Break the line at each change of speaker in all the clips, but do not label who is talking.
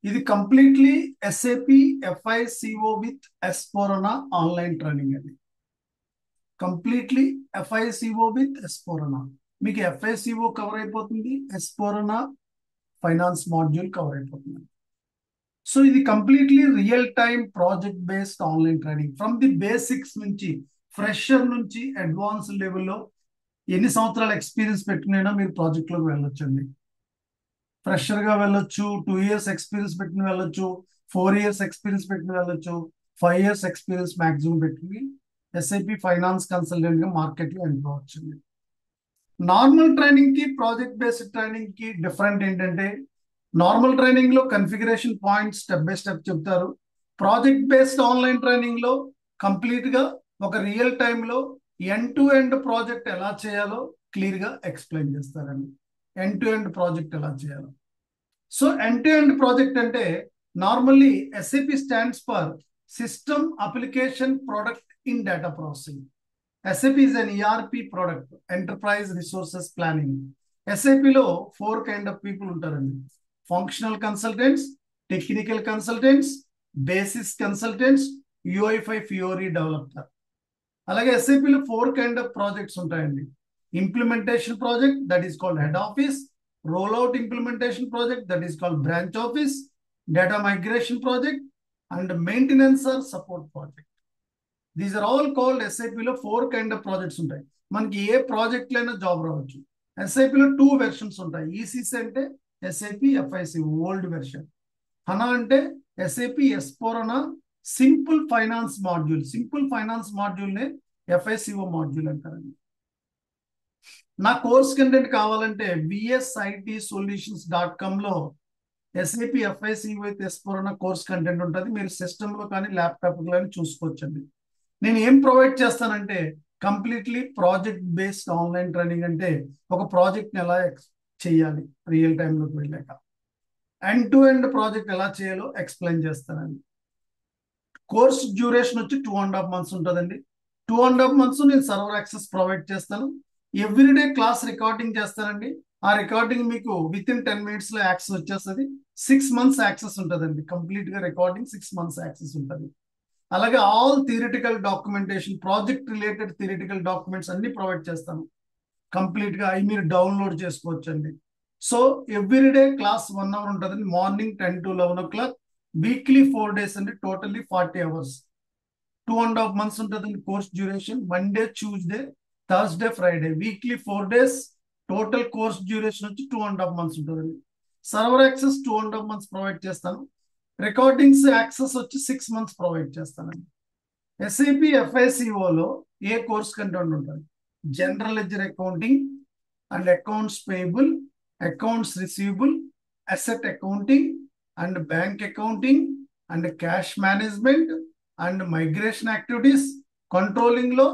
ఇది completely SAP FICO with S/4HANA online training అండి. Completely FICO with S/4HANA. మీకు FICO cover అయిపోతుంది, S/4HANA finance module cover అయిపోతుంది. So ఇది completely real time project based online training. From the basics నుంచి fresher నుంచి advance లెవెల్లో ఎన్ని సంవత్సరాల ఎక్స్పీరియన్స్ పెట్టుకునైనా మీరు ప్రాజెక్ట్లోకి వెళ్ళొచ్చండి. ఫ్రెషర్గా వెళ్ళొచ్చు, 2 years ఎక్స్పీరియన్స్ పెట్టుకుని వెళ్ళొచ్చు, 4 years ఎక్స్పీరియన్స్ పెట్టుకుని వెళ్ళొచ్చు, 5 years ఎక్స్పీరియన్స్ మ్యాక్సిమం పెట్టుకుని ఎస్ఐపి ఫైనాన్స్ కన్సల్టెంట్గా మార్కెట్లో ఎంటర్ అవ్వచ్చండి. నార్మల్ ట్రైనింగ్ కి ప్రాజెక్ట్ బేస్డ్ ట్రైనింగ్ కి డిఫరెంట్ ఏంటంటే, నార్మల్ ట్రైనింగ్ లో configuration points step by step చెప్తారు. ప్రాజెక్ట్ బేస్డ్ ఆన్లైన్ ట్రైనింగ్ లో కంప్లీట్ గా ఒక రియల్ టైమ్ లో ఎండ్ టు ఎండ్ ప్రాజెక్ట్ ఎలా చేయాలో క్లియర్ గా ఎక్స్ప్లెయిన్ చేస్తారండి. ఎండ్ టు ఎండ్ ప్రాజెక్ట్ ఎలా చేయాలో. So end to end project అంటే normally SAP stands for system application product in data processing. SAP is an ERP product, enterprise resources planning. SAP లో 4 kind of people ఉంటారండి. Functional consultants, technical consultants, basis consultants, UI5 Fiori developer. అలాగే SAP లో 4 kind of projects ఉంటాయండి. Implementation project, that is called head office. Rollout implementation project, that is called branch office. Data migration project and maintenance or support project. These are all called ఎస్ఐపిలో 4 kind of projects ఉంటాయి. మనకి ఏ ప్రాజెక్ట్లైనా job రావచ్చు. ఎస్ఐపిలో 2 versions ఉంటాయి. ECC అంటే SAP FICO old version. HANA అంటే SAP S/4HANA simple finance module. Simple finance మాడ్యూల్నే FICO మాడ్యూల్ అంటారండి. నా కోర్స్ కంటెంట్ కావాలంటే VSITsolutions.com లో SAP FICO with S/4HANA course content ఉంటుంది. మీరు సిస్టంలో కానీ ల్యాప్టాప్లో కానీ చూసుకోవచ్చండి. నేను ఏం ప్రొవైడ్ చేస్తానంటే completely project based online training. అంటే ఒక ప్రాజెక్ట్ని ఎలా చేయాలి రియల్ టైంలోకి వెళ్ళాక, ఎండ్ టు ఎండ్ ప్రాజెక్ట్ ఎలా చేయాలో ఎక్స్ప్లెయిన్ చేస్తానండి. కోర్స్ డ్యూరేషన్ వచ్చి 2.5 months ఉంటుందండి. 2.5 months నేను సర్వర్ యాక్సెస్ ప్రొవైడ్ చేస్తాను. ఎవ్రీడే క్లాస్ రికార్డింగ్ చేస్తానండి. ఆ రికార్డింగ్ మీకు విత్ ఇన్ 10 minutes లో యాక్సెస్ వచ్చేస్తుంది. 6 months యాక్సెస్ ఉంటుందండి. కంప్లీట్ గా రికార్డింగ్ 6 months యాక్సెస్ ఉంటుంది. అలాగే all theoretical documentation, project related theoretical documents అన్ని ప్రొవైడ్ చేస్తాను. కంప్లీట్ గా అవి మీరు డౌన్లోడ్ చేసుకోవచ్చండి. సో ఎవ్రీడే క్లాస్ 1 hour ఉంటుందండి. Morning 10 to 11 o'clock. Weekly 4 days అండి. Totally 40 hours. 2.5 months ఉంటుందండి course duration. Monday, Tuesday, Thursday, Friday. Weekly 4 days. Total course duration వచ్చి 2.5 months ఉంటుందండి. సర్వర్ యాక్సెస్ 2.5 months ప్రొవైడ్ చేస్తాను. రికార్డింగ్స్ యాక్సెస్ వచ్చి 6 months provide చేస్తానండి. SAP FICOలో ఏ కోర్స్ కంటెంట్ ఉంటుంది? General ledger accounting and accounts payable, accounts receivable, asset accounting and bank accounting and cash management and migration activities. Controlling లో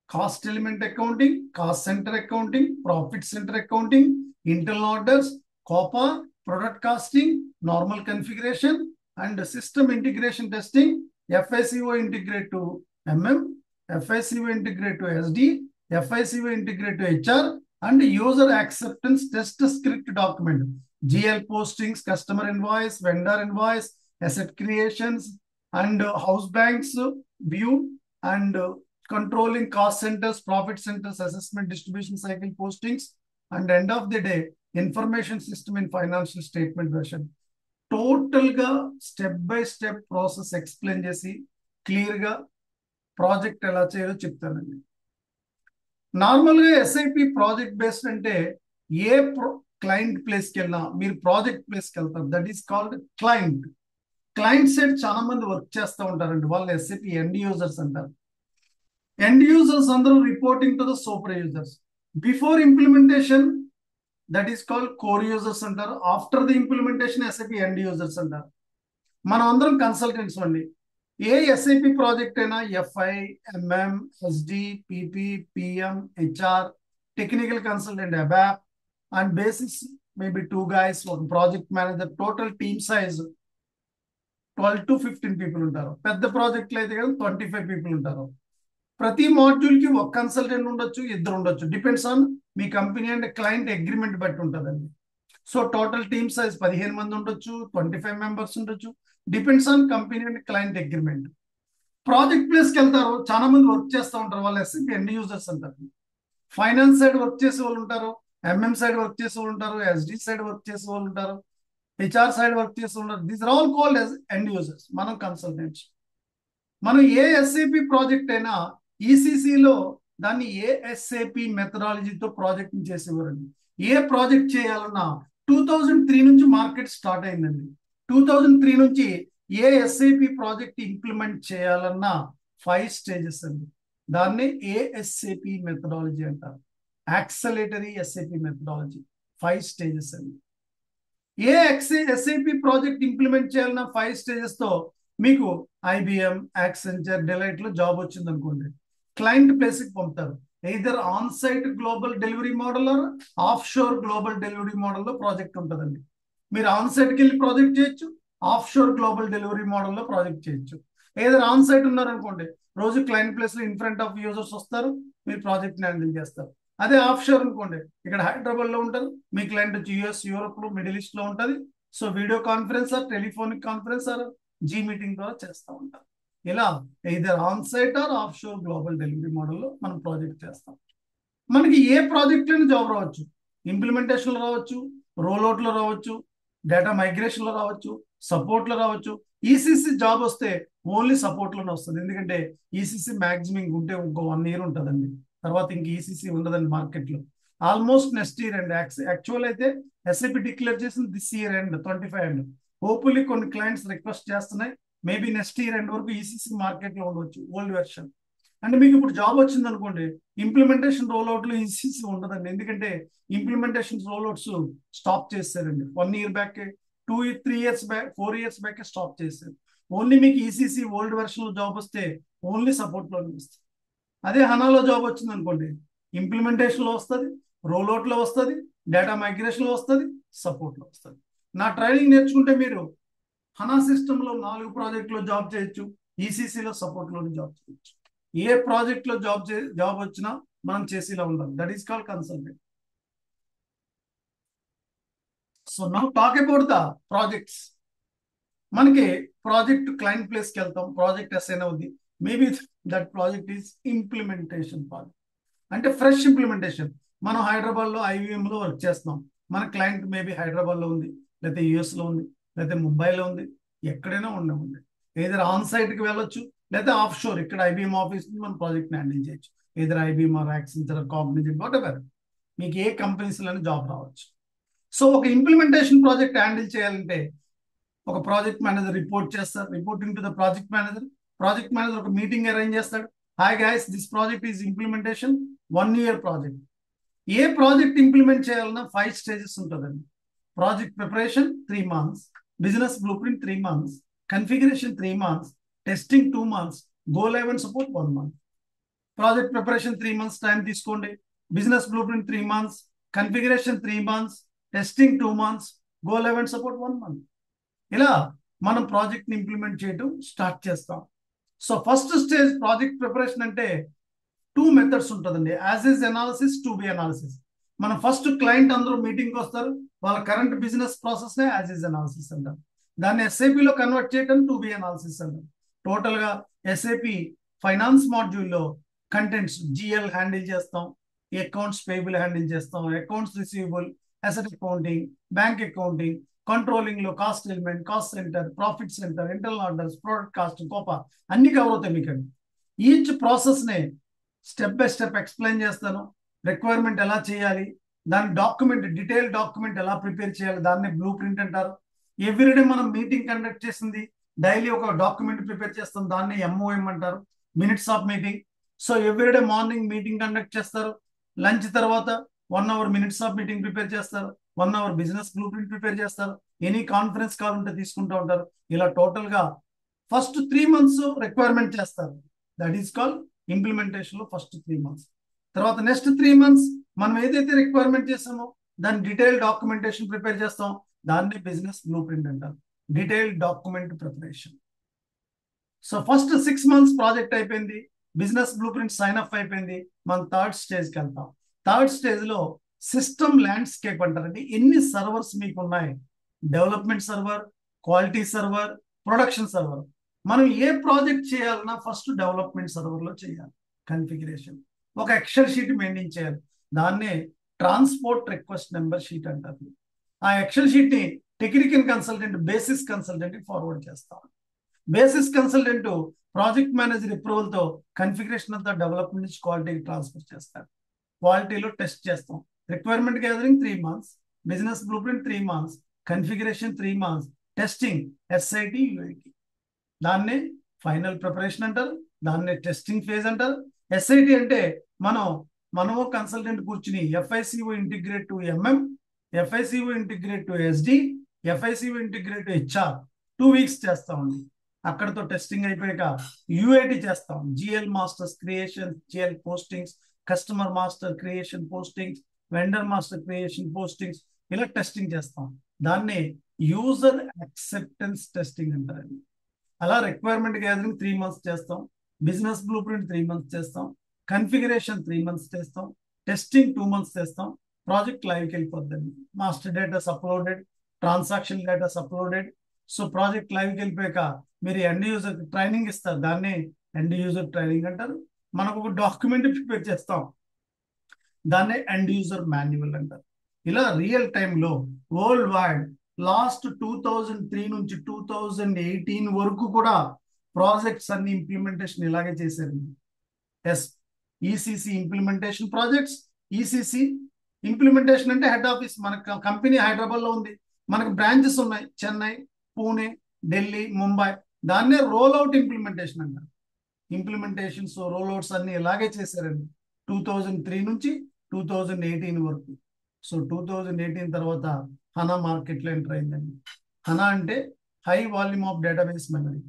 cost element accounting, cost centre accounting, profit centre accounting, internal orders, COPA, product costing, normal configuration and system integration testing. FICO integrate to FICO integrate to SD, FICO integrate to HR and user acceptance test script document. GL postings, customer invoice, vendor invoice, asset creations and house banks view and controlling cost centers, profit centers, assessment, distribution cycle postings and end of the day information system in financial statement version. Total గా step by step process explain చేసి clear గా project ఎలా చేయాలో చెప్తానండి. Normal గా SIP project based అంటే ఏ client ప్లేస్కి వెళ్ళినా మీరు ప్రాజెక్ట్ ప్లేస్కి వెళ్తారు. That is called client. Client side చాలా మంది వర్క్ చేస్తూ ఉంటారండి. వాళ్ళు ఎస్ఐపి ఎండ్ యూజర్స్ అంటారు. ఎండ్ యూజర్స్ అందరూ reporting to the super users. Before implementation that is called core users అంటారు. After the implementation SAP end users అంటారు. మనం అందరం కన్సల్టెంట్స్ అండి. ఏ ఎస్ఐపి ప్రాజెక్ట్ అయినా FI, MM, SD, PP, PM, HR, technical consultant ABAP and basis maybe 2 guys, 1 project manager. Total team size 12 to 15 people ఉంటారు. పెద్ద ప్రాజెక్టులు అయితే కదా 25 people ఉంటారు. ప్రతి మాడ్యూల్ కి 1 కన్సల్టెంట్ ఉండొచ్చు, 2 ఉండొచ్చు. Depends on me company and client agreement బట్టి ఉంటుందండి. సో టోటల్ టీమ్ సైజ్ 15 మంది ఉండొచ్చు, 25 మెంబర్స్ ఉండొచ్చు, depends on company and client agreement. Project ప్లేస్కి వెళ్తారు, చాలా మంది వర్క్ చేస్తూ ఉంటారు, వాళ్ళు ఎస్ఎపి ఎండ్ యూజర్స్ అంటారు. ఫైనాన్స్ సైడ్ వర్క్ చేసే వాళ్ళు ఉంటారు, ఎంఎం సైడ్ వర్క్ చేసే వాళ్ళు ఉంటారు, ఎస్డి సైడ్ వర్క్ చేసే వాళ్ళు ఉంటారు, హెచ్ఆర్ సైడ్ వర్క్ చేస్తూ ఉంటారు. These are all called as end users. మనం కన్సల్టెంట్స్. మనం ఏ ఎస్ఏపి ప్రాజెక్ట్ అయినా ఈసీసీలో దాన్ని ఏఎస్ఏపి మెథడాలజీతో ప్రాజెక్ట్ చేసేవారండి. ఏ ప్రాజెక్ట్ చేయాలన్నా 2003 నుంచి మార్కెట్ స్టార్ట్ అయిందండి. 2003 నుంచి ఏ ఎస్ఏపి ప్రాజెక్ట్ ఇంప్లిమెంట్ చేయాలన్నా 5 స్టేజెస్ అండి. దాన్ని ఏఎస్ఏపి మెథడాలజీ అంటారు. యాక్సలేటరీ ఎస్ఏపి మెథడాలజీ 5 స్టేజెస్ అండి. ఏ ఎస్ఏపి ప్రాజెక్ట్ ఇంప్లిమెంట్ చేయాలన్నా 5 స్టేజెస్ తో మీకు ఐబిఎం, యాక్సెంచర్, డెలైట్ లో జాబ్ వచ్చింది అనుకోండి, క్లయింట్ ప్లేస్ కి పంపుతారు. Either on site global delivery model or offshore global delivery మోడల్లో ప్రాజెక్ట్ ఉంటుందండి. మీరు ఆన్ సైట్కి వెళ్ళి ప్రాజెక్ట్ చేయొచ్చు, ఆఫ్ షోర్ గ్లోబల్ డెలివరీ మోడల్లో ప్రాజెక్ట్ చేయొచ్చు. ఏదైనా ఆన్ సైట్ ఉన్నారనుకోండి, రోజు క్లయింట్ ప్లేస్ లో ఇన్ ఫ్రంట్ ఆఫ్ యూజర్స్ వస్తారు, మీరు ప్రాజెక్ట్ హ్యాండిల్ చేస్తారు. అదే ఆఫ్ షోర్ అనుకోండి, ఇక్కడ హైదరాబాద్ లో ఉంటారు, మీ క్లయింట్ వచ్చి యుఎస్, యూరోప్ లో, మిడిల్ ఈస్ట్ లో ఉంటుంది. So video conference or telephonic conference or G meeting ద్వారా చేస్తూ ఉంటారు. ఇలా either on site or offshore global delivery మోడల్లో మనం ప్రాజెక్ట్ చేస్తాం. మనకి ఏ ప్రాజెక్ట్ లోనే జాబ్ రావచ్చు. ఇంప్లిమెంటేషన్ లో రావచ్చు, రోల్అవుట్ లో రావచ్చు, డేటా మైగ్రేషన్ లో రావచ్చు, సపోర్ట్ లో రావచ్చు. ఈసీసీ జాబ్ వస్తే ఓన్లీ సపోర్ట్ లోనే వస్తుంది. ఎందుకంటే ఈసీసీ మాక్సిమం ఉంటే ఇంకో 1 year ఉంటుందండి. తర్వాత ఇంక ఈసీసీ ఉండదండి మార్కెట్ లో. Almost next year and actual అయితే ఎస్ఐపి డిక్లేర్ చేసింది this year and 25 and hopefully కొన్ని క్లయింట్స్ రిక్వెస్ట్ చేస్తున్నాయి. మేబీ నెక్స్ట్ ఇయర్ ఎండ్ వరకు ఈసీసీ మార్కెట్ లో ఉండవచ్చు ఓల్డ్ వెర్షన్. అంటే మీకు ఇప్పుడు జాబ్ వచ్చింది అనుకోండి, ఇంప్లిమెంటేషన్ రోల్అవుట్ లో ఈసీసీ ఉండదండి. ఎందుకంటే ఇంప్లిమెంటేషన్ రోల్అవుట్స్ స్టాప్ చేశారండి 1 year back, 2-3 years back, 4 years back stop చేశారు. ఓన్లీ మీకు ఈసీసీ ఓల్డ్ వెర్షన్ లో జాబ్ వస్తే ఓన్లీ సపోర్ట్ లో వస్తుంది. అదే హనాలో జాబ్ వచ్చింది అనుకోండి, ఇంప్లిమెంటేషన్ లో వస్తుంది, రోల్అవుట్ లో వస్తుంది, డేటా మైగ్రేషన్ లో వస్తుంది, సపోర్ట్ లో వస్తుంది. నా ట్రైనింగ్ నేర్చుకుంటే మీరు హనా సిస్టమ్ లో 4 ప్రాజెక్టులో జాబ్ చేయొచ్చు, ఈసీసీలో సపోర్ట్ లో జాబ్ చేయొచ్చు. ఏ ప్రాజెక్ట్ లో జాబ్ వచ్చినా మనం చేసేలా ఉండాలి. That is called consultant. So now talk about the projects. మనకి ప్రాజెక్ట్ క్లయింట్ ప్లేస్ కి వెళ్తాం, ప్రాజెక్ట్ అసైన్ అవుద్ది. Maybe that project is implementation project. అంటే ఫ్రెష్ ఇంప్లిమెంటేషన్. మనం హైదరాబాద్ లో ఐవీఎం లో వర్క్ చేస్తున్నాం, మన క్లయింట్ మేబీ హైదరాబాద్ లో ఉంది, లేకపోతే యుఎస్ లో ఉంది, లేకపోతే ముంబైలో ఉంది, ఎక్కడైనా ఉండమండి. ఏదైనా ఆన్ సైట్ కి వెళ్ళొచ్చు, లేదా ఆఫ్ షోర్ ఇక్కడ ఐబీఎం ఆఫీస్ నుంచి మనం ప్రాజెక్ట్ హ్యాండిల్ చేయొచ్చు. ఏదైనా IBM or Accenture, Cognizant, whatever, మీకు ఏ కంపెనీస్ లోనే జాబ్ రావచ్చు. సో ఒక ఇంప్లిమెంటేషన్ ప్రాజెక్ట్ హ్యాండిల్ చేయాలంటే ఒక ప్రాజెక్ట్ మేనేజర్ రిపోర్ట్ చేస్తారు, reporting to the project manager. Project manager ఒక మీటింగ్ అరేంజ్ చేస్తాడు. Hi guys, this project is implementation, 1 year project. ఏ ప్రాజెక్ట్ ఇంప్లిమెంట్ చేయాలన్నా 5 స్టేజెస్ ఉంటుందండి. Project preparation 3 months, business blue print 3 months, configuration 3 months, testing 2 months, go live and support 1 month. Project preparation 3 months time తీసుకోండి, business blue print 3 months, configuration 3 months, testing 2 months, go live and support 1 month. ఇలా మనం project ని implement చేయడం start చేస్తాం. So first stage project preparation అంటే 2 methods ఉంటుందండి. As is analysis, to be analysis. మనం first client అందరూ మీటింగ్కి వస్తారు, వాళ్ళ కరెంట్ బిజినెస్ ప్రాసెస్ నే యాజ్ ఈజ్ అనాలిసిస్ అంటారు. దాన్ని ఎస్ఏపిలో కన్వర్ట్ చేయడం టు బి అనాలిసిస్ అంటారు. టోటల్ గా ఎస్ఏపి ఫైనాన్స్ మాడ్యూల్లో కంటెంట్స్ జిఎల్ హ్యాండిల్ చేస్తాం, అకౌంట్స్ పేబుల్ హ్యాండిల్ చేస్తాం, accounts receivable, asset accounting, bank accounting, controlling లో cost element, cost centre, profit centre, internal orders, product cost, Copa అన్ని cover అవుతాయి మీకు. Each process నే స్టెప్ బై స్టెప్ ఎక్స్ప్లెయిన్ చేస్తాను. Requirement ఎలా చేయాలి, దాని డాక్యుమెంట్, డీటెయిల్ డాక్యుమెంట్ ఎలా ప్రిపేర్ చేయాలి, దాన్ని బ్లూ ప్రింట్ అంటారు. ఎవ్రీడే మనం మీటింగ్ కండక్ట్ చేసింది డైలీ ఒక డాక్యుమెంట్ ప్రిపేర్ చేస్తాం, దాన్ని ఎంఓఎం అంటారు, minutes of meeting. So everyday morning meeting conduct చేస్తారు, లంచ్ తర్వాత 1 hour minutes of meeting prepare చేస్తారు, 1 hour business blue print prepare చేస్తారు, ఎనీ కాన్ఫరెన్స్ కాల్ ఉంటే తీసుకుంటూ ఉంటారు. ఇలా టోటల్ గా ఫస్ట్ 3 months రిక్వైర్మెంట్ చేస్తారు. దట్ ఈస్ కాల్ ఇంప్లిమెంటేషన్ లో ఫస్ట్ 3 months. తర్వాత నెక్స్ట్ 3 months మనం ఏదైతే రిక్వైర్మెంట్ చేస్తామో దాని డీటెయిల్ డాక్యుమెంటేషన్ ప్రిపేర్ చేస్తాం, దాన్ని బిజినెస్ బ్లూ ప్రింట్ అంటారు, detail document preparation. So first 6 months project అయిపోయింది, business blue print sign up అయిపోయింది, మనం థర్డ్ స్టేజ్కి వెళ్తాం. థర్డ్ స్టేజ్ లో సిస్టమ్ ల్యాండ్స్కేప్ అంటారండి. ఎన్ని సర్వర్స్ మీకు ఉన్నాయి, development server, quality server, production server. మనం ఏ ప్రాజెక్ట్ చేయాలన్నా ఫస్ట్ డెవలప్మెంట్ సర్వర్లో చేయాలి కన్ఫిగరేషన్. ఒక ఎక్సెల్ షీట్ మెయింటైన్ చేయాలి, దాన్నే ట్రాన్స్పోర్ట్ రిక్వెస్ట్ నెంబర్ షీట్ అంటారు. ఆ ఎక్సెల్ షీట్ ని technical consultant, basis consultant forward చేస్తాం. Basis consultant project manager approval తో కన్ఫిగరేషన్ అంతా డెవలప్మెంట్ నుంచి క్వాలిటీకి ట్రాన్స్ఫర్ చేస్తారు. క్వాలిటీలో టెస్ట్ చేస్తాం. Requirement gathering 3 months, business blue print 3 months, configuration 3 months, testing SIT UIT. దాన్నే ఫైనల్ ప్రిపరేషన్ అంటారు, దాన్నే టెస్టింగ్ ఫేజ్ అంటారు. ఎస్ఐటి అంటే మనము కన్సల్టెంట్ కూర్చుని FICO integrate to MM, FICO integrate to SD, FICO integrate to HR 2 weeks చేస్తామండి. అక్కడతో testing అయిపోయాక యూఐటి చేస్తాం. GL masters creation, GL postings, customer master creation postings, vendor master creation postings, ఇలా testing చేస్తాం. దాన్ని యూజర్ యాక్సెప్టెన్స్ టెస్టింగ్ అంటారండి. అలా requirement gathering 3 months చేస్తాం, బిజినెస్ బ్లూ ప్రింట్ 3 months చేస్తాం, కన్ఫిగరేషన్ 3 months చేస్తాం, టెస్టింగ్ 2 months చేస్తాం. ప్రాజెక్ట్ లైవ్కి వెళ్ళిపోద్దండి. Master datas uploaded, transaction datas uploaded. So project లైవ్కి వెళ్ళిపోయాక మీరు ఎండ్ యూజర్ ట్రైనింగ్ ఇస్తారు, దాన్ని ఎండ్ యూజర్ ట్రైనింగ్ అంటారు. మనకు ఒక డాక్యుమెంట్ ప్రిపేర్ చేస్తాం, దాన్నే ఎండ్ యూజర్ మాన్యువల్ అంటారు. ఇలా రియల్ టైంలో వరల్డ్ వైడ్ లాస్ట్ 2003 నుంచి 2018 వరకు కూడా ప్రాజెక్ట్స్ అన్ని ఇంప్లిమెంటేషన్ ఇలాగే చేశారు. ECC implementation projects. ECC implementation అంటే హెడ్ ఆఫీస్, మన కంపెనీ హైదరాబాద్ లో ఉంది, మనకు బ్రాంచెస్ ఉన్నాయి చెన్నై, పూణే, ఢిల్లీ, ముంబై. దాన్నే రోల్ అవుట్ ఇంప్లిమెంటేషన్ అంటారు. ఇంప్లిమెంటేషన్స్, రోల్ అవుట్స్ అన్ని ఇలాగే చేశారండి 2003 నుంచి 2018 వరకు. సో 2018 తర్వాత హనా మార్కెట్లో ఎంటర్ అయిందండి. హనా అంటే high volume of database memory.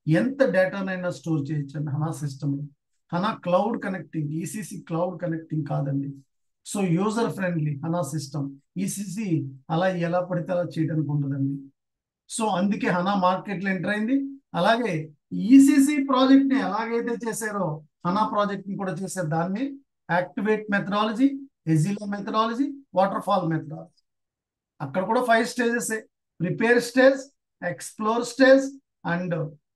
ఎంత డేటానైనా స్టోర్ చేయొచ్చండి HANA system. HANA cloud connecting, ECC cloud connecting కాదండి. So user friendly HANA system. ECC అలా ఎలా పడితే అలా చేయడానికి ఉండదండి. సో అందుకే హనా మార్కెట్లో ఎంటర్ అయింది. అలాగే ఈసీసీ ప్రాజెక్ట్ ని ఎలాగైతే చేశారో హనా ప్రాజెక్ట్ ని కూడా చేశారు. దాన్ని యాక్టివేట్ మెథడాలజీ, ఎజిలా మెథడాలజీ, వాటర్ ఫాల్ మెథడాలజీ. అక్కడ కూడా 5 stages: prepare stage, explore stage, and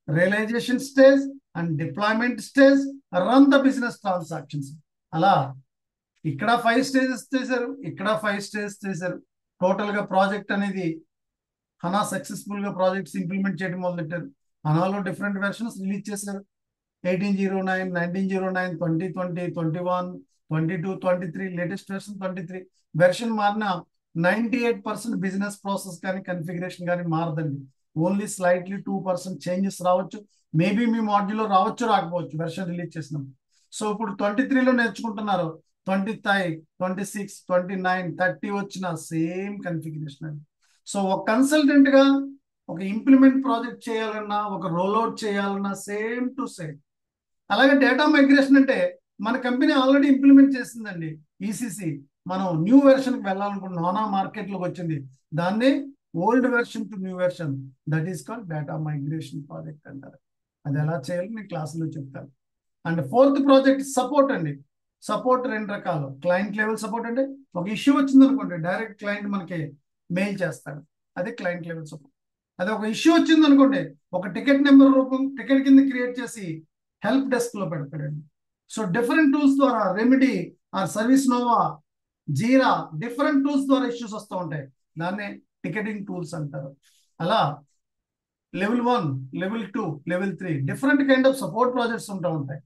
realisation stage, and deployment stage, run the business transactions. అలా ఇక్కడ 5 stages చేశారు, ఇక్కడ 5 stages చేశారు. టోటల్ గా ప్రాజెక్ట్ అనేది హనా సక్సెస్ఫుల్ గా ప్రాజెక్ట్స్ ఇంప్లిమెంట్ చేయడం మొదలెట్టారు. హనాలో డిఫరెంట్ వెర్షన్స్ రిలీజ్ చేశారు. 1809, 1909, 2020, 21, 22, 23, లేటెస్ట్ వెర్షన్ 23. వెర్షన్ మారిన 98% బిజినెస్ ప్రాసెస్ కానీ కన్ఫిగరేషన్ కానీ మారదండి. ఓన్లీ స్లైట్లీ 2% చేంజెస్ రావచ్చు. మేబీ మీ మాడ్యూల్లో రావచ్చు, రాకపోవచ్చు వెర్షన్ రిలీజ్ చేసినప్పుడు. సో ఇప్పుడు 23లో నేర్చుకుంటున్నారు, 25, 26, 29, 30 వచ్చిన సేమ్ కన్ఫిగరేషన్ అండి. సో ఒక కన్సల్టెంట్ గా ఒక ఇంప్లిమెంట్ ప్రాజెక్ట్ చేయాలన్నా, ఒక రోల్ అవుట్ చేయాలన్నా సేమ్ టు సేమ్. అలాగే డేటా మైగ్రేషన్ అంటే మన కంపెనీ ఆల్రెడీ ఇంప్లిమెంట్ చేసిందండి ఈసీసీ. మనం న్యూ వెర్షన్కి వెళ్ళాలనుకుంటున్నాం, హనా మార్కెట్లోకి వచ్చింది, దాన్ని old version to new version, that is called data migration project అంటారు. అది ఎలా చేయాలో నేను క్లాసులో చెప్తాను. అండ్ 4th ప్రాజెక్ట్ సపోర్ట్ అండి. సపోర్ట్ 2 రకాలు. క్లయింట్ లెవెల్ సపోర్ట్ అంటే ఒక ఇష్యూ వచ్చింది అనుకోండి, డైరెక్ట్ క్లయింట్ మనకి మెయిల్ చేస్తాడు, అదే క్లయింట్ లెవెల్ సపోర్ట్. అదే ఒక ఇష్యూ వచ్చింది అనుకోండి, ఒక టికెట్ నెంబర్ రూపం టికెట్ కింద క్రియేట్ చేసి హెల్ప్ డెస్క్ లో పెడతాడండి. సో డిఫరెంట్ టూల్స్ ద్వారా, remedy or service now, Jira, different tools ద్వారా ఇష్యూస్ వస్తూ ఉంటాయి, దాన్నే టికెటింగ్ టూల్స్ అంటారు. అలా level 1, level 2, level 3 different kind of support projects ఉంటూ ఉంటాయి.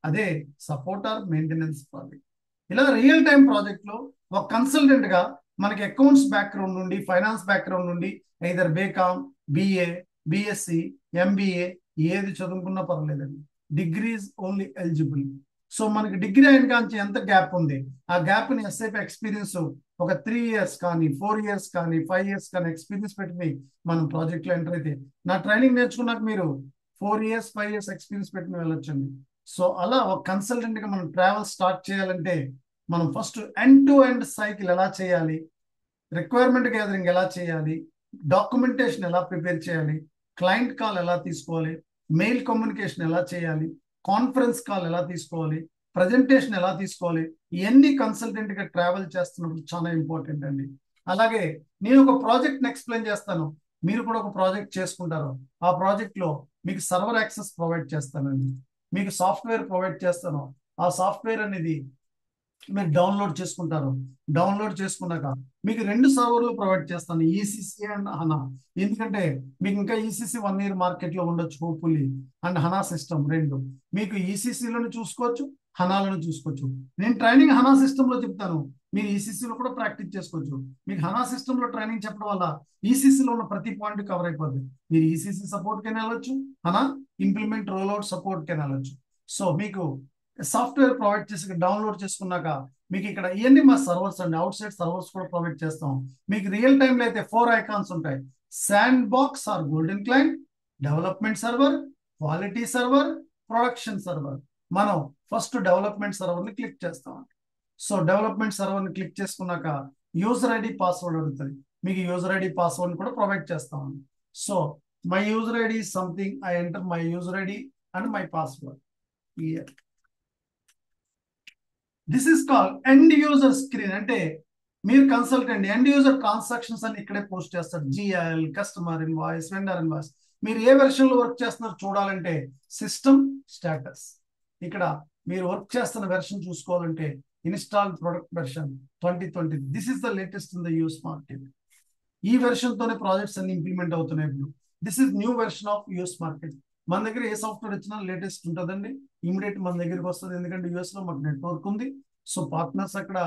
అదే సపోర్ట్ ఆర్ మెయింటెనెన్స్ ప్రాజెక్ట్. ఇలా రియల్ టైం ప్రాజెక్ట్ లో ఒక కన్సల్టెంట్ గా మనకి అకౌంట్స్ బ్యాక్గ్రౌండ్ నుండి, ఫైనాన్స్ బ్యాక్గ్రౌండ్ నుండి, either BCom, BA, BSc, MBA ఏది చదువుకున్నా పర్లేదండి. Degrees only eligible. సో మనకి డిగ్రీ అయిన కాంచి ఎంత గ్యాప్ ఉంది, ఆ గ్యాప్ ని ఎస్ఐపి ఎక్స్పీరియన్స్ ఒక 3 years కానీ 4 years కానీ 5 years కానీ ఎక్స్పీరియన్స్ పెట్టుకుని మనం ప్రాజెక్ట్ లో ఎంటర్ అయితే, నా ట్రైనింగ్ నేర్చుకున్నాక మీరు 4 years 5 years ఎక్స్పీరియన్స్ పెట్టుకుని వెళ్ళొచ్చండి. సో అలా ఒక కన్సల్టెంట్ గా మనం ట్రావెల్ స్టార్ట్ చేయాలంటే మనం first end to end cycle ఎలా చేయాలి, రిక్వైర్మెంట్ గ్యాదరింగ్ ఎలా చేయాలి, డాక్యుమెంటేషన్ ఎలా ప్రిపేర్ చేయాలి, క్లయింట్ కాల్ ఎలా తీసుకోవాలి, మెయిల్ కమ్యూనికేషన్ ఎలా చేయాలి, కాన్ఫరెన్స్ కాల్ ఎలా తీసుకోవాలి, ప్రజెంటేషన్ ఎలా తీసుకోవాలి, ఇవన్నీ కన్సల్టెంట్ గా ట్రావెల్ చేస్తున్నప్పుడు చాలా ఇంపార్టెంట్ అండి. అలాగే నేను ఒక ప్రాజెక్ట్ ని ఎక్స్ప్లెయిన్ చేస్తాను, మీరు కూడా ఒక ప్రాజెక్ట్ చేసుకుంటారు. ఆ ప్రాజెక్ట్ లో మీకు సర్వర్ యాక్సెస్ ప్రొవైడ్ చేస్తానండి, మీకు సాఫ్ట్వేర్ ప్రొవైడ్ చేస్తాను. ఆ సాఫ్ట్వేర్ అనేది మీరు డౌన్లోడ్ చేసుకుంటారు. డౌన్లోడ్ చేసుకున్నాక మీకు 2 సర్వర్లు ప్రొవైడ్ చేస్తాను, ఈసీసీ అండ్ హనా. ఎందుకంటే మీకు ఇంకా ఈసీసీ 1 year మార్కెట్ లో ఉండొచ్చు హోప్ఫుల్లీ, అండ్ హనా సిస్టమ్ రెండు. మీకు ఈసీసీలను చూసుకోవచ్చు, హనాలను చూసుకోవచ్చు. నేను ట్రైనింగ్ హనా సిస్టమ్ లో చెప్తాను, మీరు ఈసీసీలో కూడా ప్రాక్టీస్ చేసుకోవచ్చు. మీకు హనా సిస్టమ్ లో ట్రైనింగ్ చెప్పడం వల్ల ఈసీసీలో ఉన్న ప్రతి పాయింట్ కవర్ అయిపోద్ది. మీరు ఈసీసీ సపోర్ట్ కి వెళ్ళొచ్చు, హనా ఇంప్లిమెంట్ రోల్అవుట్ సపోర్ట్ కి వెళ్ళొచ్చు. సో మీకు సాఫ్ట్వేర్ ప్రొవైడ్ చేసి డౌన్లోడ్ చేసుకున్నాక మీకు ఇక్కడ ఇవన్నీ మా సర్వర్స్ అండి, అవుట్ సైడ్ సర్వర్స్ కూడా ప్రొవైడ్ చేస్తాం. మీకు రియల్ టైంలో అయితే 4 ఐకాన్స్ ఉంటాయి: sandbox or golden client, development server, quality server, production server. మనం ఫస్ట్ డెవలప్మెంట్ సర్వర్ ని క్లిక్ చేస్తాం. సో డెవలప్మెంట్ సర్వర్ ని క్లిక్ చేసుకున్నాక యూజర్ ఐడి పాస్వర్డ్ అడుగుతుంది, మీకు యూజర్ ఐడి పాస్వర్డ్ కూడా ప్రొవైడ్ చేస్తాం. So my user ID something, I enter my user ID and my password here. This is called end user screen. అంటే మీరు consultant end user transactions అని ఇక్కడే post చేస్తారు, GL, customer invoice, vendor invoice. మీరు ఏ version లో work చేస్తున్నారు చూడాలంటే system status. ఇక్కడ మీరు వర్క్ చేస్తున్న వెర్షన్ చూసుకోవాలంటే install product version 2020. This is the latest in the US market. ఈ వెర్షన్ తోనే ప్రాజెక్ట్స్ అన్ని ఇంప్లిమెంట్ అవుతున్నాయి ఇప్పుడు. This is new version of US market. మన దగ్గర ఏ సాఫ్ట్వేర్ వచ్చినా లేటెస్ట్ ఉంటుందండి, ఇమీడియట్ మన దగ్గరికి వస్తుంది. ఎందుకంటే యూఎస్ లో మాకు నెట్వర్క్ ఉంది. సో పార్ట్నర్స్ అక్కడ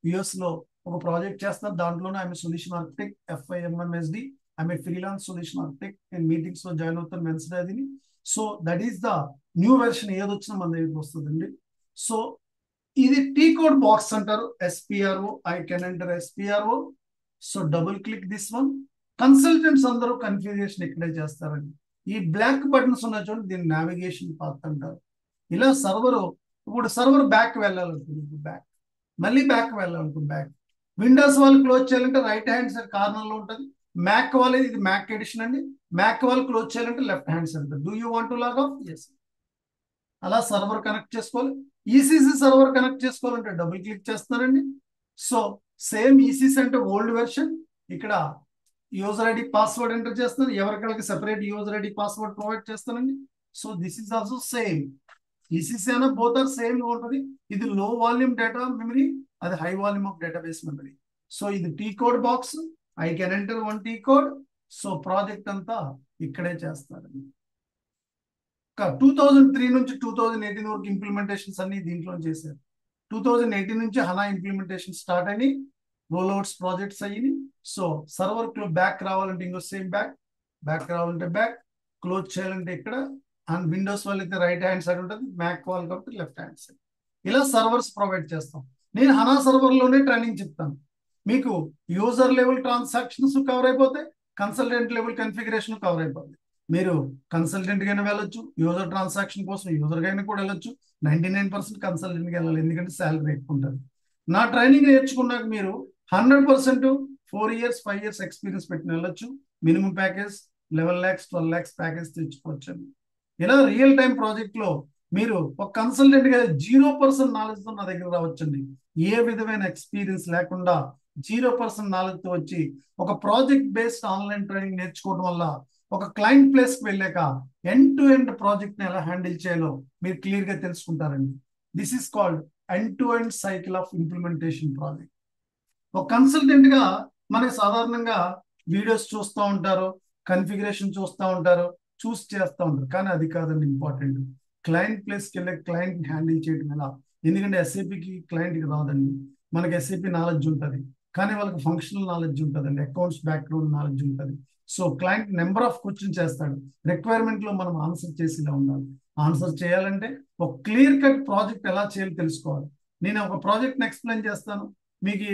యుఎస్ లో ఒక ప్రాజెక్ట్ చేస్తారు, దాంట్లోనే ఆమె సొల్యూషన్ ఆర్కిటెక్ట్, FIMMSD, ఆమె ఫ్రీలాన్స్ సొల్యూషన్ ఆర్కిటెక్ట్. నేను మీటింగ్స్ లో జాయిన్ అవుతాను వెన్స్డే అది. So that is the new version, ఏది వచ్చినా మన దగ్గరికి వస్తుందండి. సో ఇది టీ కోడ్ బాక్స్ అంటారు, SPRO. I can enter SPRO. So double click this one. Consultants అందరూ కన్ఫిగరేషన్ ఇక్కడే చేస్తారండి. ఈ బ్లాక్ బటన్స్ ఉన్న చూడండి, దీన్ని నావిగేషన్ పాత్ అంటారు. ఇలా సర్వర్, ఇప్పుడు సర్వర్ బ్యాక్ వెళ్ళాలనుకుంటుంది, బ్యాక్, మళ్ళీ బ్యాక్ వెళ్ళాలనుకుంటుంది, బ్యాక్. విండోస్ వాళ్ళు క్లోజ్ చేయాలంటే రైట్ హ్యాండ్ సైడ్ కార్నర్ లో ఉంటుంది. మ్యాక్ వాళ్ళు, ఇది మ్యాక్ ఎడిషన్ అండి, మ్యాక్ వాళ్ళు క్లోజ్ చేయాలంటే left hand side. Do you want to log off? Yes. అలా సర్వర్ కనెక్ట్ చేసుకోవాలి. ఈసీసీ సర్వర్ కనెక్ట్ చేసుకోవాలంటే డబుల్ క్లిక్ చేస్తున్నారండి. సో సేమ్ ఈసీసీ అంటే ఓల్డ్ వెర్షన్. ఇక్కడ యూజర్ ఐడి పాస్వర్డ్ ఎంటర్ చేస్తాను, ఎవరికైనా separate user ID password provide చేస్తానండి. So this is also same. ECC అయినా బోత్ ఆర్ సేమ్ ఉంటుంది. ఇది లో వాల్యూమ్ డేటా మెమరీ, అది high volume of database memory. So ఇది T code box, I can enter 1 T code. So project అంతా ఇక్కడే చేస్తారండి. 2003 నుంచి 2018 వరకు ఇంప్లిమెంటేషన్స్ అన్ని దీంట్లో చేశారు. 2018 నుంచి హనా ఇంప్లిమెంటేషన్ స్టార్ట్ అయినాయి, రోల్అవుట్స్ ప్రాజెక్ట్స్ అయ్యి. సో సర్వర్ లో బ్యాక్ రావాలంటే ఇంకో సేమ్ బ్యాక్, బ్యాక్ రావాలంటే బ్యాక్, క్లోజ్ చేయాలంటే ఇక్కడ. అండ్ విండోస్ వాళ్ళైతే రైట్ హ్యాండ్ సైడ్ ఉంటుంది, మ్యాక్ వాళ్ళు కాబట్టి లెఫ్ట్ హ్యాండ్ సైడ్. ఇలా సర్వర్స్ ప్రొవైడ్ చేస్తాం. నేను హనా సర్వర్ లోనే ట్రైనింగ్ చెప్తాను. మీకు యూజర్ లెవెల్ ట్రాన్సాక్షన్స్ కవర్ అయిపోతాయి, కన్సల్టెంట్ లెవెల్ కన్ఫిగరేషన్ కవర్ అయిపోతాయి. మీరు కన్సల్టెంట్ గానే వెళ్ళొచ్చు, యూజర్ ట్రాన్సాక్షన్ కోసం యూజర్ గానే కూడా వెళ్ళొచ్చు. 99% కన్సల్టెంట్కి వెళ్ళాలి, ఎందుకంటే శాలరీ ఎక్కువ ఉంటుంది. నా ట్రైనింగ్ నేర్చుకున్నాక మీరు 100% 4 years 5 years ఎక్స్పీరియన్స్ పెట్టిన వెళ్ళొచ్చు. Minimum package 11 lakhs 12 lakhs package తెచ్చుకోవచ్చు. ఇలా రియల్ టైం ప్రాజెక్ట్ లో మీరు ఒక కన్సల్టెంట్ గా 0% నాలెడ్జ్ తో నా దగ్గర రావచ్చండి. ఏ విధమైన ఎక్స్పీరియన్స్ లేకుండా 0% నాలెడ్జ్ తో వచ్చి ఒక ప్రాజెక్ట్ బేస్డ్ ఆన్లైన్ ట్రైనింగ్ నేర్చుకోవడం వల్ల ఒక క్లయింట్ ప్లేస్ కి వెళ్ళాక ఎండ్ టు ఎండ్ ప్రాజెక్ట్ ని ఎలా హ్యాండిల్ చేయాలో మీరు క్లియర్ గా తెలుసుకుంటారండి. This is called end to end cycle of implementation project. ఒక కన్సల్టెంట్ గా మనకి సాధారణంగా వీడియోస్ చూస్తూ ఉంటారు, కన్ఫిగరేషన్ చూస్తూ ఉంటారు, చూస్ చేస్తూ ఉంటారు. కానీ అది కాదండి ఇంపార్టెంట్. క్లయింట్ ప్లేస్కి వెళ్ళే క్లయింట్ హ్యాండిల్ చేయడం ఎలా. ఎందుకంటే SAPకి క్లయింట్కి రాదండి. మనకి SAP నాలెడ్జ్ ఉంటుంది, కానీ వాళ్ళకి ఫంక్షనల్ నాలెడ్జ్ ఉంటుందండి, అకౌంట్స్ బ్యాక్గ్రౌండ్ నాలెడ్జ్ ఉంటుంది. So client number of question చేస్తాడు, రిక్వైర్మెంట్ లో మనం ఆన్సర్ చేసేలా ఉండాలి. ఆన్సర్ చేయాలంటే ఒక క్లియర్ కట్ ప్రాజెక్ట్ ఎలా చేయాలో తెలుసుకోవాలి. నేను ఒక ప్రాజెక్ట్ని ఎక్స్ప్లెయిన్ చేస్తాను, మీకు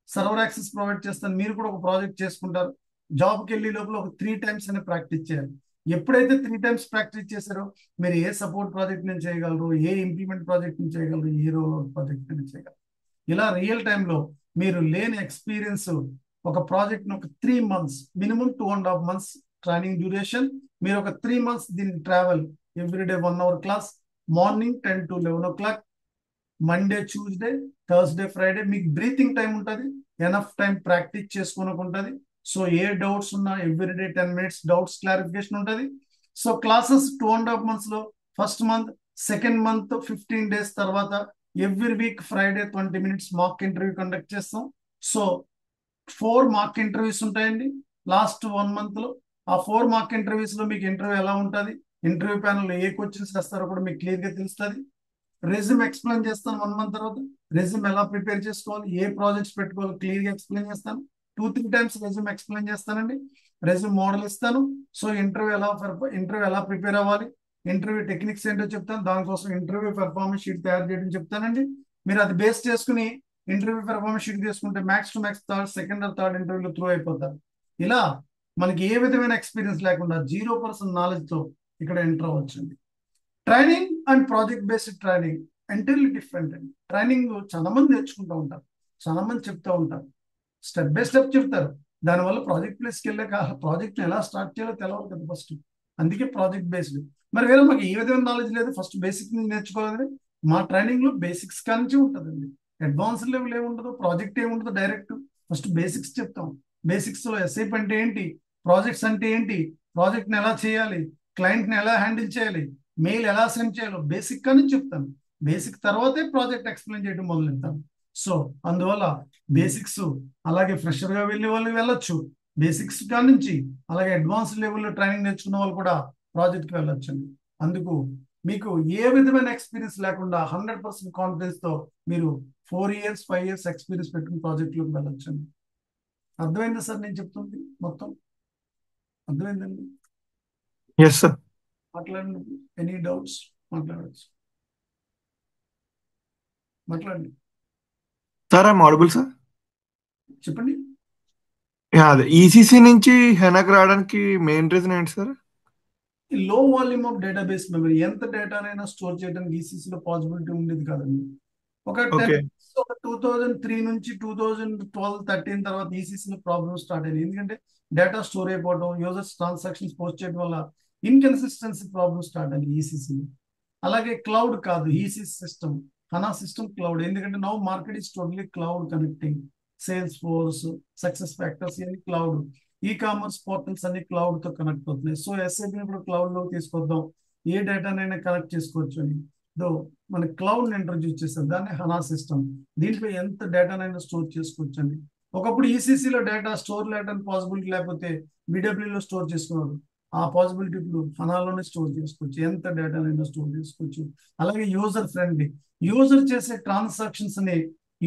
సర్వర్ యాక్సెస్ ప్రొవైడ్ చేస్తాను, మీరు కూడా ఒక ప్రాజెక్ట్ చేసుకుంటారు. జాబ్కి వెళ్ళే లోపల ఒక 3 times అనే ప్రాక్టీస్ చేయాలి. ఎప్పుడైతే 3 times ప్రాక్టీస్ చేశారో మీరు ఏ సపోర్ట్ ప్రాజెక్ట్ నుంచి చేయగలరు, ఏ ఇంప్లిమెంట్ ప్రాజెక్ట్ నుంచి చేయగలరు, ఏ రోల్ ప్రాజెక్ట్ నుంచి చేయగలరు. ఇలా రియల్ టైంలో మీరు లేని ఎక్స్పీరియన్స్ ఒక ప్రాజెక్ట్ ఒక 3 months, minimum 2.5 months training duration. మీరు ఒక 3 months దీనికి travel, everyday 1 hour class, morning 10 to 11 o'clock, Monday Tuesday Thursday Friday మీకు బ్రీతింగ్ టైం ఉంటుంది, ఎనఫ్ టైం ప్రాక్టీస్ చేసుకోవడానికి ఉంటుంది. సో ఏ డౌట్స్ ఉన్నా ఎవ్రీడే 10 minutes డౌట్స్ క్లారిఫికేషన్ ఉంటుంది. సో క్లాసెస్ 2.5 months లో first month, second month 15 days తర్వాత every week Friday 20 minutes mock interview conduct చేస్తాం. So 4 mock interviews ఉంటాయండి లాస్ట్ 1 month లో. ఆ 4 మాక్ ఇంటర్వ్యూస్ లో మీకు ఇంటర్వ్యూ ఎలా ఉంటుంది, ఇంటర్వ్యూ ప్యానల్ ఏ క్వశ్చన్స్ వేస్తారో కూడా మీకు క్లియర్ గా తెలుస్తుంది. రెజ్యూమ్ ఎక్స్ప్లెయిన్ చేస్తాను 1 month తర్వాత. రెజ్యూమ్ ఎలా ప్రిపేర్ చేసుకోవాలి, ఏ ప్రాజెక్ట్స్ పెట్టుకోవాలి క్లియర్ గా ఎక్స్ప్లెయిన్ చేస్తాను. 2-3 times రెజ్యూమ్ ఎక్స్ప్లెయిన్ చేస్తానండి. రెజ్యూమ్ మోడల్ ఇస్తాను. సో ఇంటర్వ్యూ ఎలా ప్రిపేర్ అవ్వాలి, ఇంటర్వ్యూ టెక్నిక్స్ ఏంటో చెప్తాను. దానికోసం ఇంటర్వ్యూ పెర్ఫార్మెన్స్ షీట్ తయారు చేయడం చెప్తానండి. మీరు అది బేస్ చేసుకుని ఇంటర్వ్యూ పెర్ఫార్మెన్స్ షీట్ తీసుకుంటే max to max second or third ఇంటర్వ్యూలో త్రూ అయిపోతారు. ఇలా మనకి ఏ విధమైన ఎక్స్పీరియన్స్ లేకుండా 0% నాలెడ్జ్ తో ఇక్కడ ఎంటర్ అవ్వచ్చండి. Training and project based training entirely different అండి. ట్రైనింగ్ చాలా మంది నేర్చుకుంటూ ఉంటారు, చాలా మంది చెప్తూ ఉంటారు, స్టెప్ బై స్టెప్ చెప్తారు. దానివల్ల ప్రాజెక్ట్ ప్లేస్కి వెళ్ళాక ప్రాజెక్ట్ని ఎలా స్టార్ట్ చేయాలో తెలవాలి కదా ఫస్ట్. అందుకే ప్రాజెక్ట్ బేస్డ్. మరి వేరే మాకు ఏ విధమైన నాలెడ్జ్ లేదు, ఫస్ట్ బేసిక్ నుంచి నేర్చుకోవాలని. మా ట్రైనింగ్ లో బేసిక్స్ కానించి ఉంటుందండి. అడ్వాన్స్ లెవెల్ ఏముండదు, ప్రాజెక్ట్ ఏముండదు, డైరెక్ట్ ఫస్ట్ బేసిక్స్ చెప్తాం. బేసిక్స్ లో ఎస్ఐప్ అంటే ఏంటి, ప్రాజెక్ట్స్ అంటే ఏంటి, ప్రాజెక్ట్ ని ఎలా చేయాలి, క్లయింట్ ని ఎలా హ్యాండిల్ చేయాలి, మెయిల్ ఎలా సెండ్ చేయాలో బేసిక్ కానీ చెప్తాను. బేసిక్ తర్వాతే ప్రాజెక్ట్ ఎక్స్ప్లెయిన్ చేయడం మొదలెడతాను. సో అందువల్ల బేసిక్స్ అలాగే ఫ్రెషర్ గా వెళ్ళే వాళ్ళు వెళ్ళొచ్చు బేసిక్స్ కానించి, అలాగే అడ్వాన్స్ లెవెల్లో ట్రైనింగ్ నేర్చుకున్న వాళ్ళు కూడా ప్రాజెక్ట్కి వెళ్ళొచ్చండి. అందుకు మీకు ఏ విధమైన ఎక్స్పీరియన్స్ లేకుండా 100% కాన్ఫిడెన్స్ తో మీరు 4 years 5 years ఎక్స్పీరియన్స్ పెట్టుకుని ప్రాజెక్ట్లోకి వెళ్ళొచ్చండి. అర్థమైందా సార్ నేను చెప్తుంది మొత్తం? అర్థమైందండి?
Yes sir.
మాట్లాడండి. ఎనీ డౌట్స్ మాట్లాడచ్చు, మాట్లాడండి.
Sir I'm audible sir.
చెప్పండి.
అదే ఈసీసీ నుంచి హెనాక్ రావడానికి మెయిన్ రీజన్ ఏంటి sir?
Low volume of database memory. ఎంత డేటానైనా స్టోర్ చేయడానికి ఈసీసీలో పాసిబిలిటీ ఉండేది కాదండి. ఒక
ఓకే.
2003 నుంచి 2012-13 తర్వాత ఈసీసీలో ప్రాబ్లమ్ స్టార్ట్ అయింది. ఎందుకంటే డేటా స్టోర్ అయిపోవడం, యూజర్స్ ట్రాన్సాక్షన్స్ పోస్ట్ చేయడం వల్ల ఇన్కన్సిస్టెన్సీ ప్రాబ్లమ్ స్టార్ట్ అయింది ఈసీసీలో. అలాగే క్లౌడ్ కాదు, ఈసీసీ సిస్టమ్, హనా సిస్టమ్ క్లౌడ్. ఎందుకంటే now market is totally cloud connecting. Sales force, success factors ఇవన్నీ క్లౌడ్. ఈ కామర్స్ పోర్టల్స్ అన్ని క్లౌడ్ తో కనెక్ట్ అవుతున్నాయి. సో ఎస్ఐపి ఇప్పుడు క్లౌడ్ లో తీసుకొద్దాం, ఏ డేటానైనా కనెక్ట్ చేసుకోవచ్చు అని మన క్లౌడ్ ఇంట్రడ్యూస్ చేస్తారు. దాన్ని హనా సిస్టమ్. దీంట్లో ఎంత డేటానైనా స్టోర్ చేసుకోవచ్చు అండి. ఒకప్పుడు ఈసీసీలో డేటా స్టోర్ లేదని పాసిబిలిటీ లేకపోతే బిడబ్ల్యూలో స్టోర్ చేసుకున్నారు. ఆ పాసిబిలిటీ ఇప్పుడు హనాలోనే స్టోర్ చేసుకోవచ్చు, ఎంత డేటానైనా స్టోర్ చేసుకోవచ్చు. అలాగే యూజర్ ఫ్రెండ్లీ, యూజర్ చేసే ట్రాన్సాక్షన్స్ ని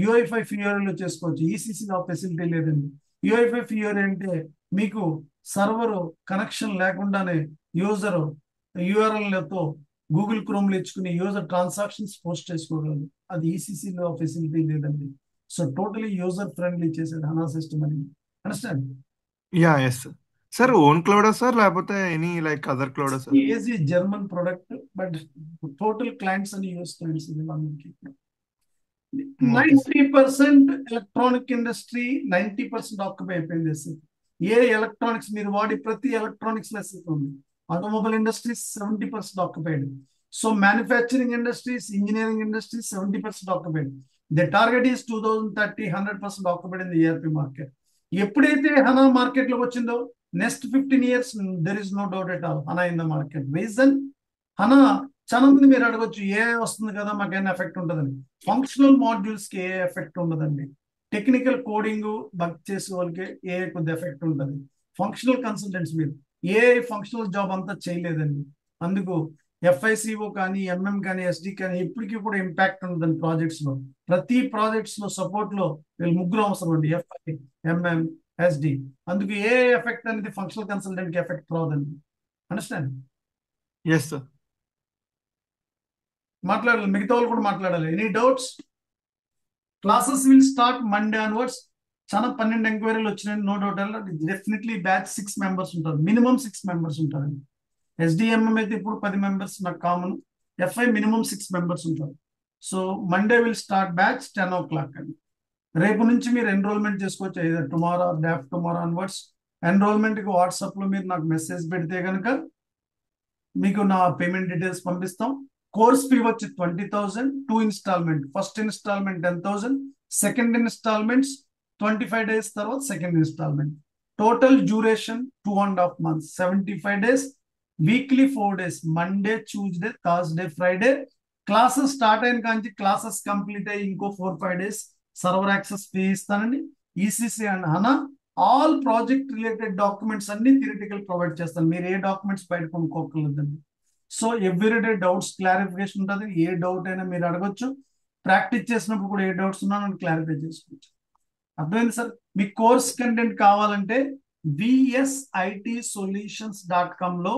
యూఐఫై ఫియోరీలో చేసుకోవచ్చు. ఈసీసీలో ఆ ఫెసిలిటీ లేదండి. యూఐఫై ఫియోరీ అంటే మీకు సర్వర్ కనెక్షన్ లేకుండానే యూజర్ యూఆర్ఎల్తో గూగుల్ క్రోమ్లో ఇచ్చుకుని యూజర్ ట్రాన్సాక్షన్స్ పోస్ట్ చేసుకోగలరు. అది ఈసీసీలో ఫెసిలిటీ లేదండి. సో టోటలీ యూజర్ ఫ్రెండ్లీ చేసేది హనా సిస్టమ్ అని. Understand?
Ya yes sir. Sir own క్లౌడా సార్ లేకపోతే ఎనీ లైక్ అదర్ క్లౌడా sir?
Easy German product, but total clients అని యూఎస్ క్లయింట్స్ ఇది మనకి.
Okay sir.
90% electronic industry 90% occupy అయిపోయింది. ఏ ఎలక్ట్రానిక్స్ మీరు వాడి ప్రతి ఎలక్ట్రానిక్స్ లెస్ ఉంది. Automobile industries 70% occupied. So manufacturing industries, engineering industries 70% occupied. The target is 2030 100% occupied in the ERP market. ఎప్పుడైతే హనా మార్కెట్ లోకి వచ్చిందో next 15 years there is no doubt at all HANA in the market. Reason HANA చాలా మంది మీరు అడగొచ్చు ఏ వస్తుంది కదా మాకైనా ఎఫెక్ట్ ఉంటుందని. ఫంక్షనల్ మాడ్యూల్స్ కి ఏ ఎఫెక్ట్ ఉండదండి. టెక్నికల్ కోడింగ్ బగ్ చేసే వాళ్ళకి ఏ కొద్ది ఎఫెక్ట్ ఉంటుంది. ఫంక్షనల్ కన్సల్టెంట్స్ మీరు ఏ ఫంక్షనల్ జాబ్ అంతా చేయలేదండి. అందుకు ఎఫ్ఐసిఓ కానీ ఎంఎం కానీ ఎస్డి కానీ ఇప్పటికీ కూడా ఇంపాక్ట్ ఉంటుందండి ప్రాజెక్ట్స్ లో. ప్రతి ప్రాజెక్ట్స్ లో సపోర్ట్ లో వీళ్ళు ముగ్గురు అవసరం అండి, ఎఫ్ఐ ఎంఎం ఎస్డి. అందుకు ఏ ఎఫెక్ట్ అనేది ఫంక్షనల్ కన్సల్టెంట్ కి ఎఫెక్ట్ రాదండి. అండర్స్టాండ్?
Yes sir.
మాట్లాడాలి, మిగతా వాళ్ళు కూడా మాట్లాడాలి. Any doubts? Classes will start Monday onwards. చాలా 12 ఎంక్వైరీలు వచ్చినాయి, no doubt. Definitely batch 6 members ఉంటారు, మినిమం 6 members ఉంటారండి. ఎస్డిఎంఎం అయితే ఇప్పుడు 10 members నాకు కామన్. ఎఫ్ఐ మినిమం 6 members ఉంటారు. So Monday will start batch 10 o'clock అండి. రేపు నుంచి మీరు ఎన్రోల్మెంట్ చేసుకోవచ్చు, ఏదో tomorrow day after tomorrow onwards. ఎన్రోల్మెంట్కి వాట్సాప్లో మీరు నాకు మెసేజ్ పెడితే కనుక మీకు నా పేమెంట్ డీటెయిల్స్ పంపిస్తాం. కోర్స్ ఫీ వచ్చి 20,000, 2 instalment, first instalment 10,000, second instalments 25 days తర్వాత సెకండ్ ఇన్స్టాల్మెంట్. Total duration 2.5 months, 75 days, weekly 4 days, Monday, Tuesday, Thursday, Friday. Classes start అయిన కానీ క్లాసెస్ కంప్లీట్ అయ్యి ఇంకో 4-5 days సర్వర్ యాక్సెస్ ఫీ ఇస్తానండి. ECC and HANA all project related documents అన్ని theoretical provide చేస్తాను. మీరు ఏ డాక్యుమెంట్స్ బయట కొనుక్కోకర్లేదండి. సో ఎవ్రీడే డౌట్స్ క్లారిఫికేషన్ ఉంటుంది. ఏ డౌట్ అయినా మీరు అడగొచ్చు. ప్రాక్టీస్ చేసినప్పుడు కూడా ఏ డౌట్స్ ఉన్నా నన్ను క్లారిఫై చేసుకోవచ్చు. అర్థమైంది సార్? మీ కోర్స్ కంటెంట్ కావాలంటే vsitsolutions.com లో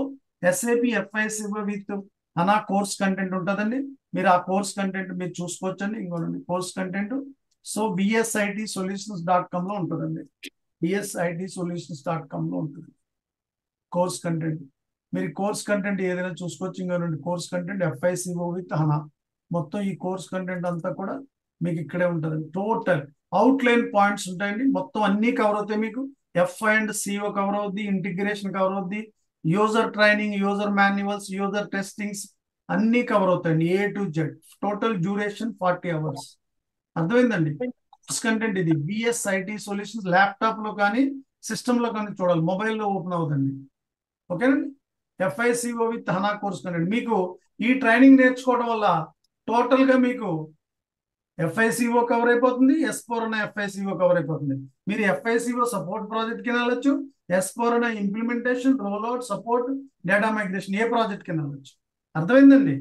SAP FICO విత్ అనా కోర్స్ కంటెంట్ ఉంటుందండి. మీరు ఆ కోర్స్ కంటెంట్ మీరు చూసుకోవచ్చండి. ఇంకోనండి కోర్స్ కంటెంట్. సో vsitsolutions.com లో ఉంటుందండి. vsitsolutions.com లో ఉంటుంది కోర్స్ కంటెంట్. మీరు కోర్స్ కంటెంట్ ఏదైనా చూసుకోవచ్చు. ఇంకోనండి కోర్స్ కంటెంట్ FICO విత్ హనా. మొత్తం ఈ కోర్స్ కంటెంట్ అంతా కూడా మీకు ఇక్కడే ఉంటుందండి. టోటల్ అవుట్లైన్ పాయింట్స్ ఉంటాయండి. మొత్తం అన్ని కవర్ అవుతాయి మీకు. FI&CO కవర్ అవుద్ది, ఇంటిగ్రేషన్ కవర్ అవుద్ది, user training, user manuals, user testings అన్ని కవర్ అవుతాయండి A to Z. Total duration 40 hours. అర్థమైందండి? కోర్స్ కంటెంట్ ఇది VSIT సొల్యూషన్స్. ల్యాప్టాప్ లో కానీ సిస్టమ్ లో కానీ చూడాలి, మొబైల్లో ఓపెన్ అవుతుంది. ఓకేనండి? FICO with HANA course content. మీకు ఈ ట్రైనింగ్ నేర్చుకోవడం వల్ల టోటల్ గా మీకు FICO కవర్ అయిపోతుంది, S4 FICO కవర్ అయిపోతుంది. మీరు FICO సపోర్ట్ ప్రాజెక్ట్ కింద వెళ్ళొచ్చు, S4 implementation, roll out, support, data migration ఏ ప్రాజెక్ట్ కింద వెళ్ళొచ్చు. అర్థమైందండి?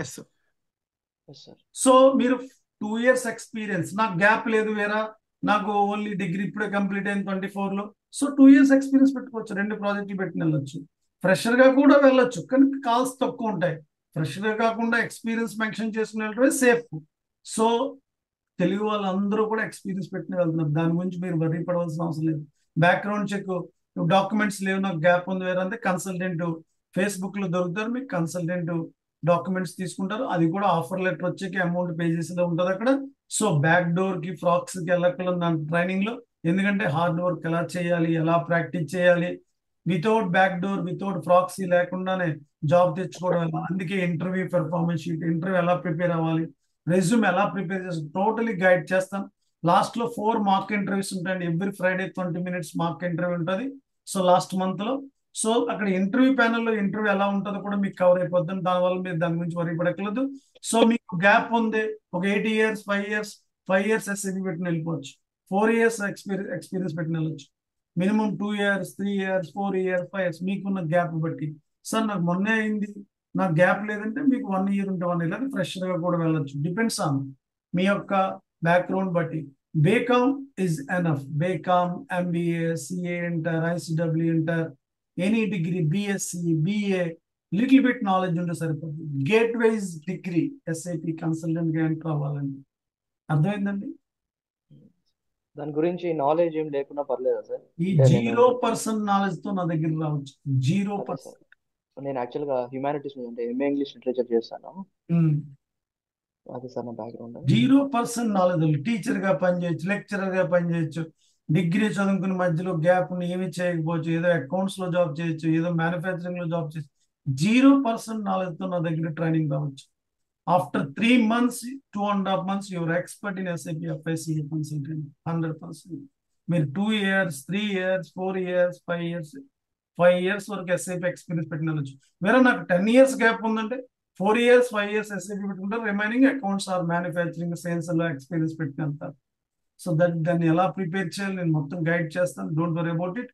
Yes sir.
సో మీరు 2 years ఎక్స్పీరియన్స్, నాకు గ్యాప్ లేదు వేరా, నాకు ఓన్లీ డిగ్రీ ఇప్పుడే కంప్లీట్ అయింది 24 లో. సో 2 years ఎక్స్పీరియన్స్ పెట్టుకోవచ్చు, 2 ప్రాజెక్టులు పెట్టుకుని వెళ్ళొచ్చు. ఫ్రెషర్ గా కూడా వెళ్ళొచ్చు, కానీ కాల్స్ తక్కువ ఉంటాయి. ఫ్రెషర్ కాకుండా ఎక్స్పీరియన్స్ మెన్షన్ చేసుకుని వెళ్ళడమే సేఫ్. సో తెలుగు వాళ్ళందరూ కూడా ఎక్స్పీరియన్స్ పెట్టుకుని వెళ్తున్నారు. దాని గురించి మీరు వర్రీ పడవలసిన అవసరం లేదు. బ్యాక్గ్రౌండ్ చెక్, డాక్యుమెంట్స్ లేవు, నాకు గ్యాప్ ఉంది వేరే అంటే కన్సల్టెంట్ ఫేస్బుక్ లో దొరుకుతారు. మీకు కన్సల్టెంట్ డాక్యుమెంట్స్ తీసుకుంటారు. అది కూడా ఆఫర్ లెటర్ వచ్చేకి అమౌంట్ పే చేసేది ఉంటుంది అక్కడ. సో బ్యాక్ డోర్ కి, ఫ్రాక్స్ కి వెళ్ళక్కర్లేదు దాని ట్రైనింగ్ లో. ఎందుకంటే హార్డ్ వర్క్ ఎలా చేయాలి, ఎలా ప్రాక్టీస్ చేయాలి, without back door, without proxy లేకుండానే జాబ్ తెచ్చుకోవడం ఎలా, అందుకే ఇంటర్వ్యూ పెర్ఫార్మెన్స్ షీట్, ఇంటర్వ్యూ ఎలా ప్రిపేర్ అవ్వాలి, రెజ్యూమ్ ఎలా ప్రిపేర్ చేసి టోటలీ గైడ్ చేస్తాం. లాస్ట్ లో 4 మాక్ ఇంటర్వ్యూస్ ఉంటాయండి. Every Friday 20 minutes mock interview ఉంటుంది. సో లాస్ట్ మంత్ లో. సో అక్కడ ఇంటర్వ్యూ ప్యానెల్లో ఇంటర్వ్యూ ఎలా ఉంటుందో కూడా మీకు కవర్ అయిపోతుంది. దానివల్ల మీరు దాని గురించి వరీ పడక్కర్లేదు. సో మీకు గ్యాప్ ఉంది, ఒక 8 years, 5 years, 5 years SAP పెట్టిన వెళ్ళిపోవచ్చు, 4 years ఎక్స్పీరియన్స్ పెట్టిన వెళ్ళొచ్చు, minimum 2 years, 3 years, 4 years, 5 years మీకున్న గ్యాప్ బట్టి. సార్ నాకు మొన్నే అయింది, నాకు గ్యాప్ లేదంటే మీకు 1 year ఉంటే 1 year, లేదా ఫ్రెషర్ గా కూడా వెళ్ళొచ్చు. డిపెండ్స్ ఆన్ మీ యొక్క బ్యాక్గ్రౌండ్ బట్టి. బేకామ్ is enough. బేకామ్, MBA, CA inter, ICW inter, any degree, BSc, BA, little bit knowledge ఉంటే సరిపోతుంది. Gate wise degree SAP consultant గా ఎంటర్ అవ్వాలండి. అర్థమైందండి?
దాని గురించి నాలెడ్జ్ ఏం లేకుండా పర్లేదా సార్?
ఈ
అంటే నేను
0% నాలెడ్జ్ తో నా దగ్గర రావచ్చు.
అదే
0%.
సార్, నేను యాక్చువల్ గా హ్యుమానిటీస్ మీద అంటే MA ఇంగ్లీష్ లిటరేచర్ చేస్తాను. అదే సార్ నా బ్యాక్గ్రౌండ్.
0% నాలెడ్జ్. టీచర్ గా పనిచేయచ్చు, లెక్చరర్ గా పనిచేయచ్చు, డిగ్రీ చదువుకుని మధ్యలో గ్యాప్ ఏమి చేయకపోవచ్చు, ఏదో అకౌంట్స్ లో జాబ్ చేయొచ్చు, ఏదో మ్యానుఫ్యాక్చరింగ్ లో జాబ్ చేయొచ్చు. 0% నాలెడ్జ్ తో నా దగ్గర ట్రైనింగ్ రావచ్చు. After 3 months, 2.5 months, your expert in SAP FICO consultant 100%. మీరు 2 years, 3 years, 4 years, 5 years వరకు SAP ఎక్స్పీరియన్స్ పెట్టిన వెళ్ళొచ్చు. వేరే నాకు 10 years గ్యాప్ ఉందంటే 4 years, 5 years SAP పెట్టుకుంటారు, remaining accounts or manufacturing, sales లో ఎక్స్పీరియన్స్ పెట్టిన వెళ్తారు. సో దాన్ని ఎలా ప్రిపేర్ చేయాలి నేను మొత్తం గైడ్ చేస్తాను. Don't worry about it.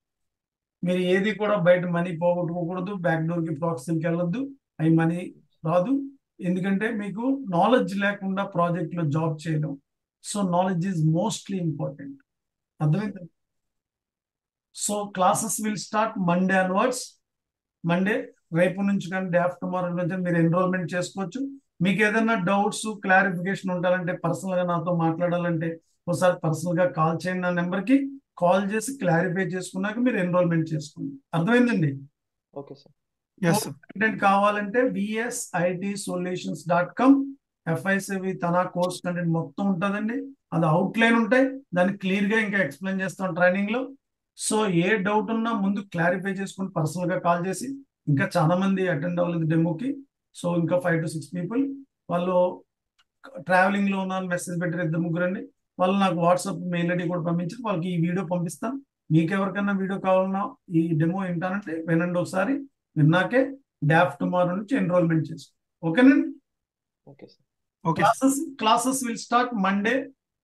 మీరు ఏది కూడా బయట మనీ పోగొట్టుకోకూడదు, బ్యాక్ డోర్ కి, ప్రాక్సీకి వెళ్ళొద్దు, అవి మనీ రాదు. ఎందుకంటే మీకు నాలెడ్జ్ లేకుండా ప్రాజెక్ట్ లో జాబ్ చేయడం. So knowledge is mostly important. అర్థమైంది? So classes will start Monday onwards. Monday రేపు నుంచి కానీ డే ఆఫ్టర్ టుమారో నుంచి మీరు ఎన్రోల్మెంట్ చేసుకోవచ్చు. మీకు ఏదైనా డౌట్స్, క్లారిఫికేషన్ ఉండాలంటే, పర్సనల్ గా నాతో మాట్లాడాలంటే ఒకసారి పర్సనల్ గా కాల్ చేయండి. నా నెంబర్ కి కాల్ చేసి క్లారిఫై చేసుకున్నాక మీరు ఎన్రోల్మెంట్ చేసుకోండి. అర్థమైందండి?
Okay sir.
కంటెంట్ కావాలంటే vsitsolutions.com FICO తన కోర్స్ కంటెంట్ మొత్తం ఉంటుందండి. అది అవుట్లైన్ ఉంటాయి, దాన్ని క్లియర్ గా ఇంకా ఎక్స్ప్లెయిన్ చేస్తాం ట్రైనింగ్ లో. సో ఏ డౌట్ ఉన్నా ముందు క్లారిఫై చేసుకుని పర్సనల్ గా కాల్ చేసి, ఇంకా చాలా మంది అటెండ్ అవ్వలేదు డెమోకి, సో ఇంకా 5 to 6 పీపుల్. వాళ్ళు ట్రావెలింగ్ లో ఉన్న మెసేజ్ పెట్టారు 2-3 అండి. వాళ్ళు నాకు వాట్సాప్ మెయిల్ ఐడి కూడా పంపించారు. వాళ్ళకి ఈ వీడియో పంపిస్తాను. మీకు ఎవరికైనా వీడియో కావాలన్నా ఈ డెమో వింటానంటే వినండి ఒకసారి. విన్నాకే డాఫ్ టుమారో నుంచి ఎన్రోల్మెంట్ చేసుకోండి. ఓకేనండి.
Okay sir.
Okay
Classes will start Monday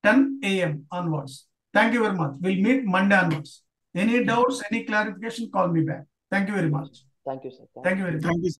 10 a.m. onwards. Thank you very much. We'll meet Monday onwards. Any doubts, any clarification, call me back. Thank you very much.
Thank you sir.
Thank you very much.
Thank you